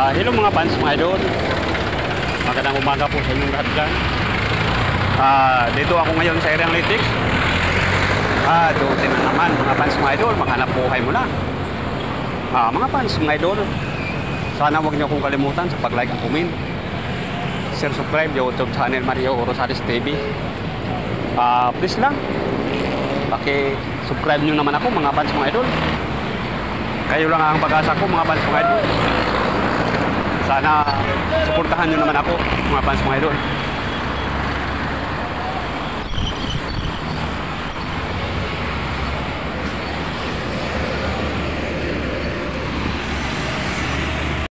Hello mga fans, mga idol. Magandang umaga po sa inyong lahat dyan. Dito ako ngayon sa Area Analytics. Doon na naman mga fans, mga idol. Maghanap buhay mo na. Mga fans, mga idol. Sana huwag niyo akong kalimutan sa pag-like at comment. Share, subscribe YouTube channel Mario Rosales TV. Please lang, paki-subscribe nyo naman ako mga fans, mga idol. Kayo lang ang pag-asa ko mga fans, mga idol. Sana suportahan nyo naman ako mga fans, mga idol.